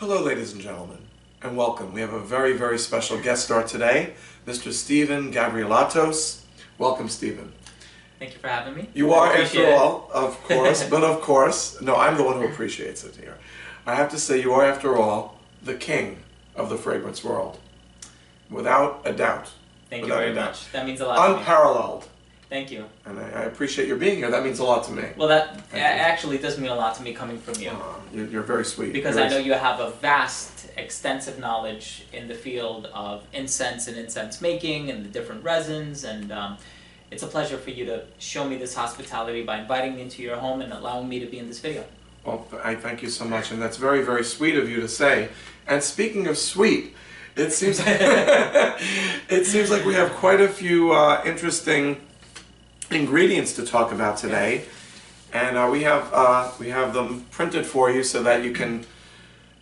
Hello, ladies and gentlemen, and welcome. We have a very, very special guest star today, Mr. Steven Gavrielatos. Welcome, Steven. Thank you for having me. You are, after all, of course, but of course, no, I'm the one who appreciates it here. I have to say, you are, after all, the king of the fragrance world. Without a doubt. Thank you very much. That means a lot to me. Unparalleled. Thank you. And I appreciate your being here. That means a lot to me. Well, that actually does mean a lot to me coming from you. You're very sweet. Because I know you have a vast, extensive knowledge in the field of incense and incense making and the different resins, and it's a pleasure for you to show me this hospitality by inviting me into your home and allowing me to be in this video. Well, I thank you so much, and that's very, very sweet of you to say. And speaking of sweet, it seems like we have quite a few interesting ingredients to talk about today, and we have them printed for you so that you can,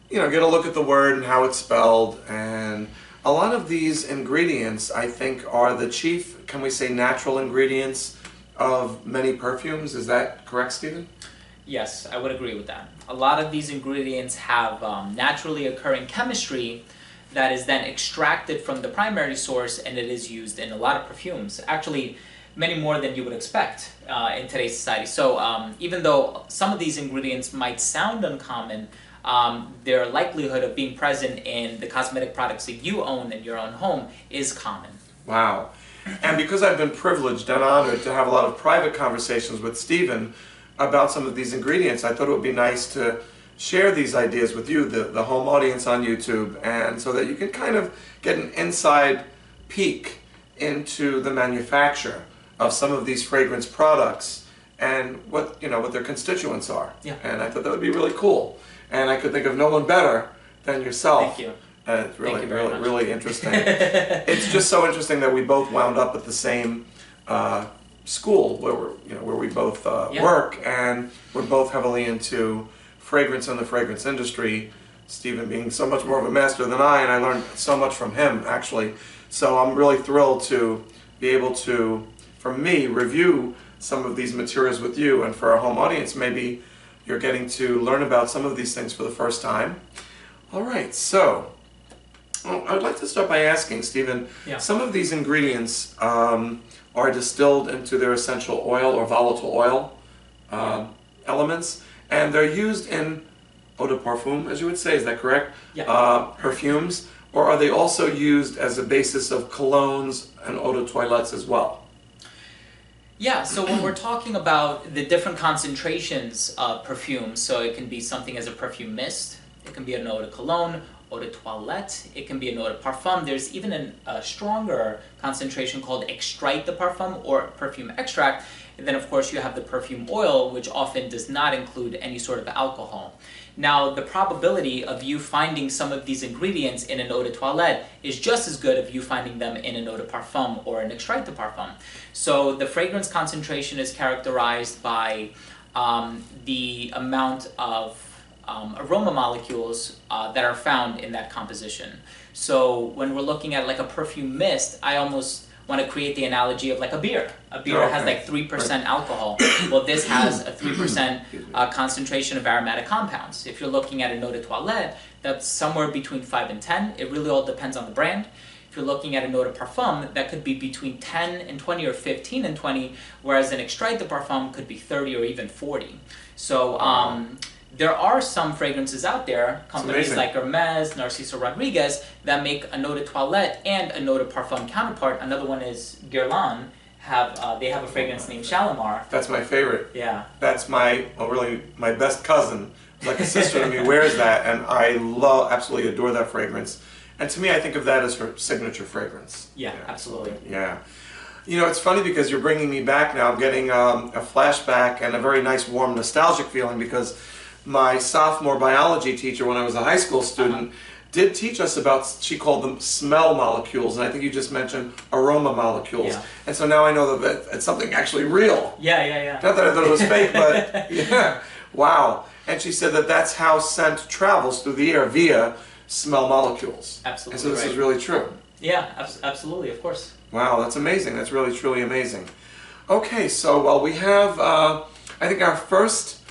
get a look at the word and how it's spelled. And a lot of these ingredients, I think, are the chief, can we say, natural ingredients of many perfumes. Is that correct, Steven? Yes, I would agree with that. A lot of these ingredients have naturally occurring chemistry that is then extracted from the primary source, and it is used in a lot of perfumes. Actually, many more than you would expect in today's society. So even though some of these ingredients might sound uncommon, their likelihood of being present in the cosmetic products that you own in your own home is common. Wow. And because I've been privileged and honored to have a lot of private conversations with Steven about some of these ingredients, I thought it would be nice to share these ideas with you, the home audience on YouTube, and so that you can kind of get an inside peek into the manufacture of some of these fragrance products and what their constituents are. Yeah. And I thought that would be really cool. And I could think of no one better than yourself. Thank you. It's really interesting. It's just so interesting that we both wound up at the same school where we both work, and we're both heavily into fragrance and the fragrance industry. Steven being so much more of a master than I, and I learned so much from him, actually. So I'm really thrilled to be able to, for me, review some of these materials with you, and for our home audience, maybe you're getting to learn about some of these things for the first time. All right, so I'd like to start by asking, Steven, some of these ingredients are distilled into their essential oil or volatile oil elements, and they're used in eau de parfum, as you would say, is that correct? Yeah. Perfumes, or are they also used as a basis of colognes and eau de toilettes as well? Yeah, so when we're talking about the different concentrations of perfumes, so it can be something as a perfume mist, it can be an eau de cologne, eau de toilette, it can be an eau de parfum. There's even a stronger concentration called extrait de parfum or perfume extract. And then of course you have the perfume oil, which often does not include any sort of alcohol. Now the probability of you finding some of these ingredients in an eau de toilette is just as good of you finding them in an eau de parfum or an extrait de parfum. So the fragrance concentration is characterized by the amount of aroma molecules that are found in that composition. So when we're looking at like a perfume mist, I almost want to create the analogy of like a beer. A beer has like 3% alcohol. Well, this has a 3% concentration of aromatic compounds. If you're looking at an eau de toilette, that's somewhere between 5 and 10. It really all depends on the brand. If you're looking at an eau de parfum, that could be between 10 and 20 or 15 and 20, whereas an extrait de parfum could be 30 or even 40. So there are some fragrances out there, companies like Hermes, Narciso Rodriguez, that make an eau de toilette and an eau de parfum counterpart. Another one is Guerlain. They have a fragrance named Shalimar. That's my favorite. Yeah. That's really my best cousin. Like a sister to me wears that, and I absolutely adore that fragrance. And to me, I think of that as her signature fragrance. Yeah, absolutely. Yeah. It's funny because you're bringing me back now. I'm getting a flashback and a very nice, warm, nostalgic feeling, because my sophomore biology teacher, when I was a high school student, did teach us about, she called them smell molecules, and I think you just mentioned aroma molecules. Yeah. And so now I know that it's something actually real. Yeah. Not that I thought it was fake, but yeah. Wow. And she said that that's how scent travels through the air, via smell molecules. Absolutely. And so this is really true. Yeah, absolutely, of course. Wow, that's amazing. That's really, truly amazing. Okay, so we have, I think our first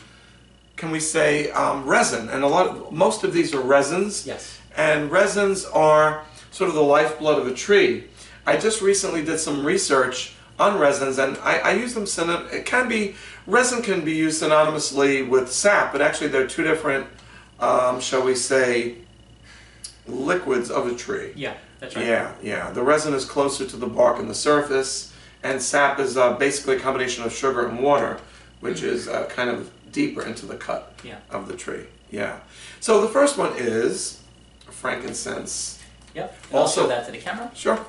can we say, resin. And most of these are resins. Yes. And resins are sort of the lifeblood of a tree. I just recently did some research on resins, and I use them resin can be used synonymously with sap, but actually they're two different, shall we say, liquids of a tree. Yeah, that's right. Yeah. The resin is closer to the bark and the surface, and sap is basically a combination of sugar and water, which is kind of deeper into the cut of the tree. Yeah. So the first one is frankincense. Yep. I'll show that to the camera. Sure.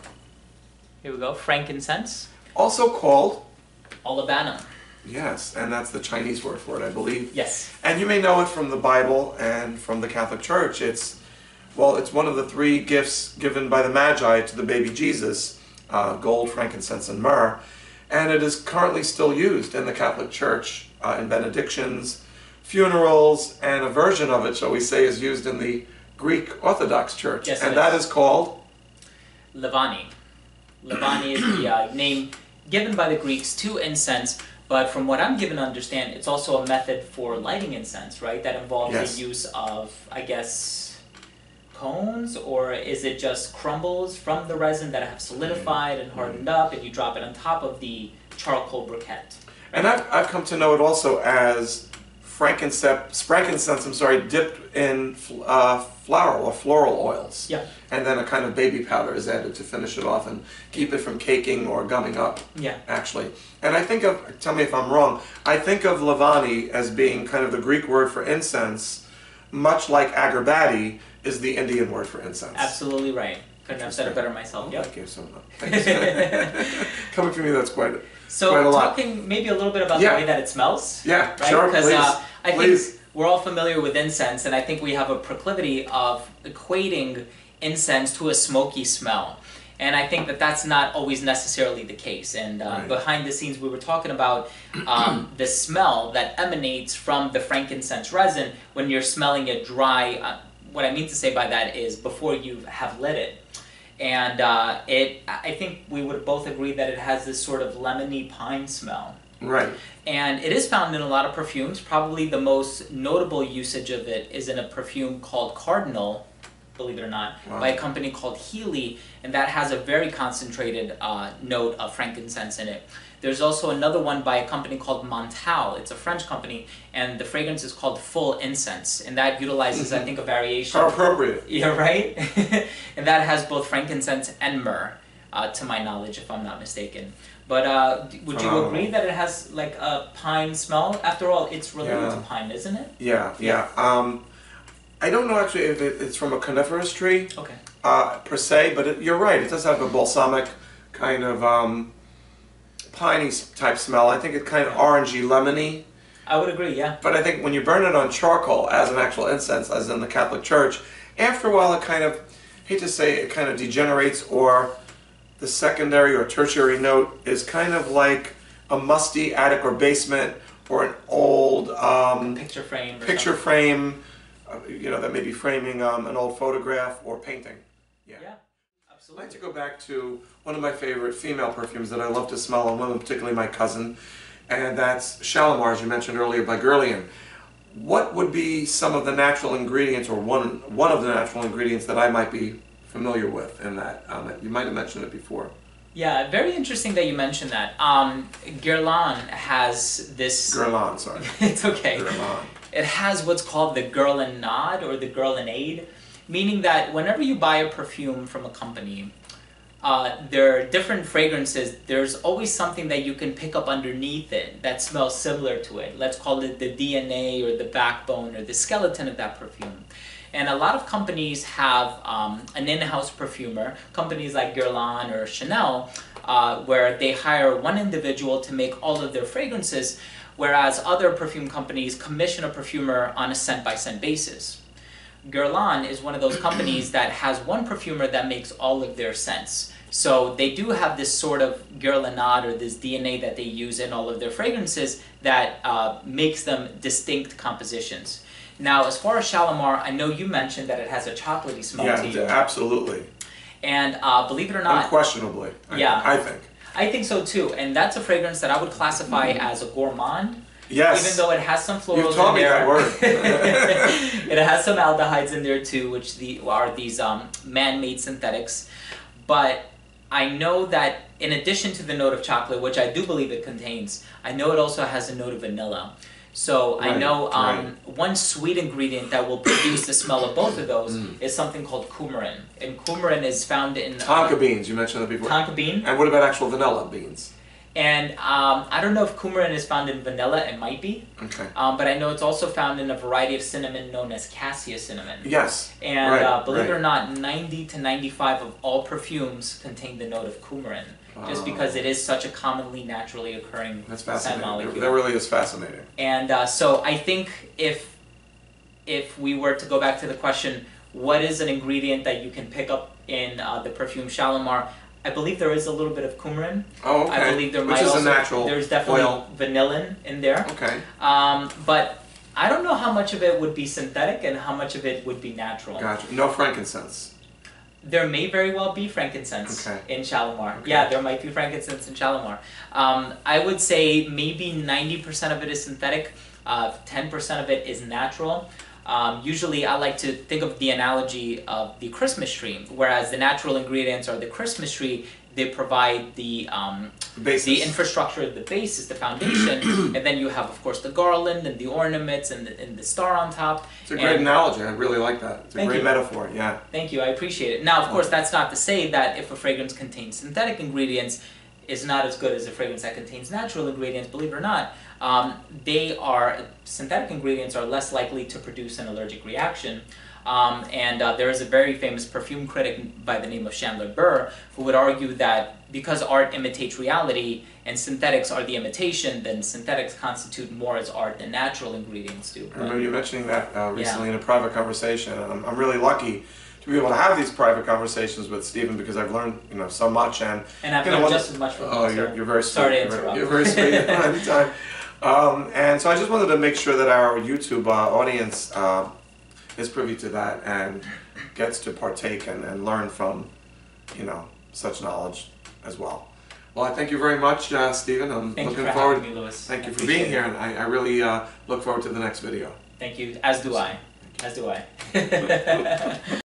Here we go. Frankincense. Also called olibanum. Yes, and that's the Chinese word for it, I believe. Yes. And you may know it from the Bible and from the Catholic Church. It's one of the three gifts given by the Magi to the baby Jesus, gold, frankincense, and myrrh. And it is currently still used in the Catholic Church in benedictions, funerals, and a version of it, shall we say, is used in the Greek Orthodox Church. Yes, and that is called? Levani. Levani is the name given by the Greeks to incense, but from what I'm given to understand, it's also a method for lighting incense, right? That involves the use of, I guess, cones, or is it just crumbles from the resin that have solidified and hardened up, and you drop it on top of the charcoal briquette? And I've come to know it also as frankincense, dipped in flower or floral oils. Yeah. And then a kind of baby powder is added to finish it off and keep it from caking or gumming up. Yeah. Actually. And I think of, tell me if I'm wrong, I think of Levani as being kind of the Greek word for incense, much like agarbatti is the Indian word for incense. Absolutely right. Couldn't have said it better myself. Thank you so much. Coming from me, that's quite a So lot. Talking maybe a little bit about the way that it smells. Yeah, right? sure, Because I please. think we're all familiar with incense, and I think we have a proclivity of equating incense to a smoky smell. And I think that that's not always necessarily the case. And behind the scenes, we were talking about the smell that emanates from the frankincense resin when you're smelling it dry. What I mean to say by that is before you have lit it. And I think we would both agree that it has this sort of lemony pine smell. Right. And it is found in a lot of perfumes. Probably the most notable usage of it is in a perfume called Cardinal, believe it or not, by a company called Healy, and that has a very concentrated note of frankincense in it. There's also another one by a company called Montal. It's a French company, and the fragrance is called Full Incense, and that utilizes, I think, a variation. How appropriate. Yeah, right? And that has both frankincense and myrrh, to my knowledge, if I'm not mistaken. But would you agree that it has like a pine smell? After all, it's related to pine, isn't it? Yeah. I don't know actually if it's from a coniferous tree, per se, but you're right. It does have a balsamic kind of piney type smell. I think it's kind of orangey, lemony. I would agree, yeah. But I think when you burn it on charcoal as an actual incense, as in the Catholic Church, after a while it kind of, hate to say it kind of degenerates, or the secondary or tertiary note is kind of like a musty attic or basement, or an old picture frame. That may be framing an old photograph or painting. Yeah, absolutely. I'd like to go back to one of my favorite female perfumes that I love to smell on women, particularly my cousin, and that's Shalimar, as you mentioned earlier, by Guerlain. What would be some of the natural ingredients, or one of the natural ingredients that I might be familiar with in that? You might have mentioned it before. Yeah, very interesting that you mentioned that. Guerlain has this... Guerlain, sorry. It's okay. Guerlain. It has what's called the Guerlainade or the Guerlainade, meaning that whenever you buy a perfume from a company, there are different fragrances. There's always something that you can pick up underneath it that smells similar to it. Let's call it the DNA or the backbone or the skeleton of that perfume. And a lot of companies have an in-house perfumer, companies like Guerlain or Chanel, where they hire one individual to make all of their fragrances, whereas other perfume companies commission a perfumer on a scent-by-scent basis. Guerlain is one of those companies that has one perfumer that makes all of their scents. So they do have this sort of Guerlainade or this DNA that they use in all of their fragrances that makes them distinct compositions. Now, as far as Shalimar, I know you mentioned that it has a chocolatey smell to you. Yeah, absolutely. And believe it or not... Unquestionably, I think. I think so too, and that's a fragrance that I would classify as a gourmand. Yes. Even though it has some florals You've taught in me there. that word. It has some aldehydes in there too, which are these man-made synthetics. But I know that in addition to the note of chocolate, which I do believe it contains, I know it also has a note of vanilla. So I know one sweet ingredient that will produce the smell of both of those is something called coumarin. And coumarin is found in... Tonka beans, you mentioned that before. Tonka bean. And what about actual vanilla beans? And I don't know if coumarin is found in vanilla, it might be. Okay. But I know it's also found in a variety of cinnamon known as cassia cinnamon. Yes. And believe it or not, 90 to 95 of all perfumes contain the note of coumarin. Just because it is such a commonly naturally occurring scent molecule. That really is fascinating. And so I think if we were to go back to the question, what is an ingredient that you can pick up in the perfume Shalimar? I believe there is a little bit of coumarin. Oh, okay. I believe there Which might is also, a natural there's definitely oil. vanillin in there. Okay. But I don't know how much of it would be synthetic and how much of it would be natural. Gotcha. No frankincense. There may very well be frankincense in Shalimar. Okay. Yeah, there might be frankincense in Shalimar. I would say maybe 90% of it is synthetic, 10% of it is natural. Usually I like to think of the analogy of the Christmas tree, whereas the natural ingredients are the Christmas tree, they provide the infrastructure, the basis, the foundation, and then you have, of course, the garland and the ornaments and the star on top. It's a great analogy. I really like that. It's a great metaphor, yeah. Thank you, I appreciate it. Now, of course, that's not to say that if a fragrance contains synthetic ingredients, it's not as good as a fragrance that contains natural ingredients, believe it or not. Synthetic ingredients are less likely to produce an allergic reaction. There is a very famous perfume critic by the name of Chandler Burr who would argue that because art imitates reality and synthetics are the imitation, then synthetics constitute more as art than natural ingredients do. I remember you mentioning that recently in a private conversation, and I'm really lucky to be able to have these private conversations with Steven because I've learned so much. And I've learned just as much from him. You're very sweet. Sorry to interrupt. You're very sweet anytime. And so I just wanted to make sure that our YouTube audience is privy to that and gets to partake and learn from, such knowledge as well. Well, I thank you very much, Steven. I'm looking forward. Having me, Louis. Thank you for being here, and I really look forward to the next video. Thank you. As do I. As do I.